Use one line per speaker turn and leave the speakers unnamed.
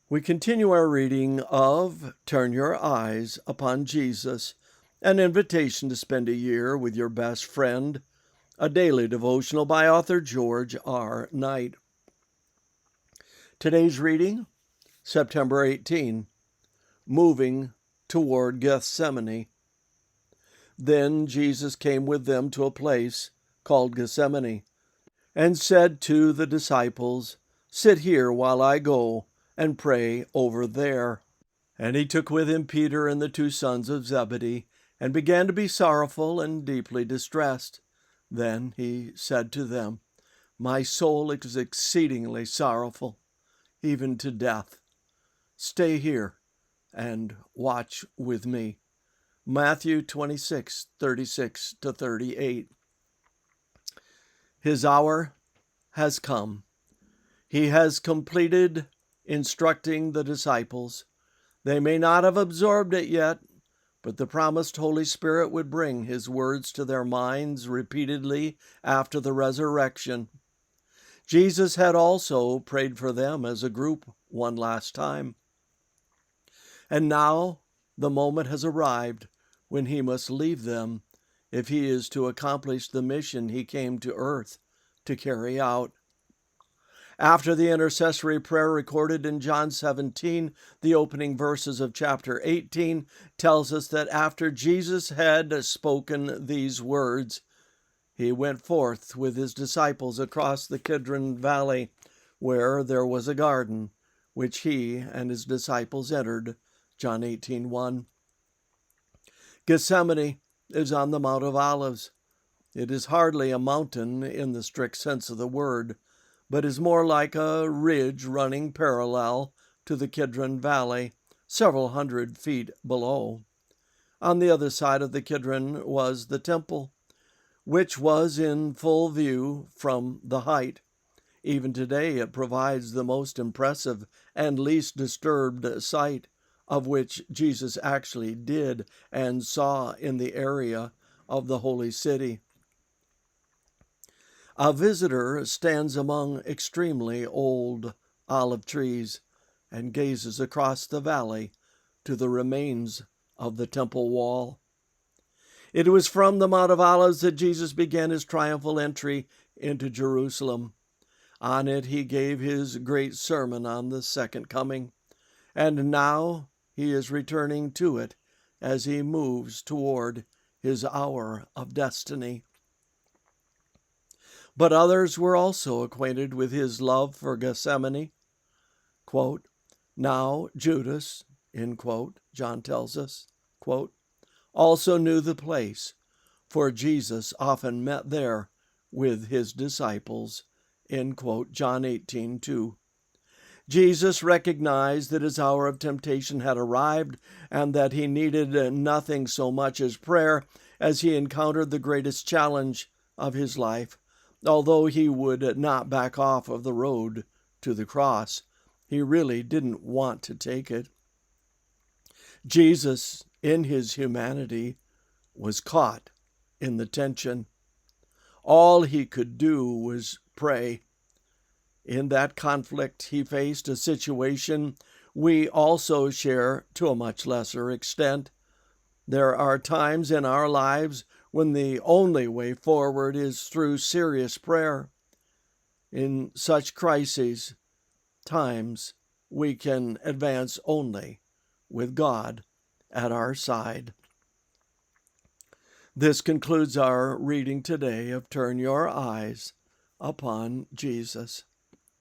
We continue our reading of Turn Your Eyes Upon Jesus, an invitation to spend a year with your best friend, a daily devotional by author George R. Knight. Today's reading, September 18, Moving Toward Gethsemane. Then Jesus came with them to a place called Gethsemane, and said to the disciples, "Sit here while I go and pray over there." And he took with him Peter and the two sons of Zebedee, and began to be sorrowful and deeply distressed. Then he said to them, "My soul is exceedingly sorrowful, even to death. Stay here and watch with me." Matthew 26:36-38. His hour has come. He has completed instructing the disciples. They may not have absorbed it yet, but the promised Holy Spirit would bring his words to their minds repeatedly after the resurrection. Jesus had also prayed for them as a group one last time. And now the moment has arrived when he must leave them if he is to accomplish the mission he came to earth to carry out. After the intercessory prayer recorded in John 17, the opening verses of chapter 18 tells us that after Jesus had spoken these words, he went forth with his disciples across the Kidron Valley, where there was a garden, which he and his disciples entered. John 18:1. Gethsemane is on the Mount of Olives. It is hardly a mountain in the strict sense of the word, but is more like a ridge running parallel to the Kidron Valley, several hundred feet below. On the other side of the Kidron was the temple, which was in full view from the height. Even today it provides the most impressive and least disturbed sight, of which Jesus actually did and saw in the area of the holy city. A visitor stands among extremely old olive trees and gazes across the valley to the remains of the temple wall. It was from the Mount of Olives that Jesus began his triumphal entry into Jerusalem. On it he gave his great sermon on the second coming, and now he is returning to it as he moves toward his hour of destiny. But others were also acquainted with his love for Gethsemane. Quote, "Now Judas," end quote, John tells us, quote, "also knew the place, for Jesus often met there with his disciples," end quote, John 18:2. Jesus recognized that his hour of temptation had arrived and that he needed nothing so much as prayer as he encountered the greatest challenge of his life. Although he would not back off of the road to the cross, he really didn't want to take it. Jesus, in his humanity, was caught in the tension. All he could do was pray. In that conflict, he faced a situation we also share to a much lesser extent. There are times in our lives when the only way forward is through serious prayer. In such crises, times we can advance only with God at our side. This concludes our reading today of Turn Your Eyes Upon Jesus.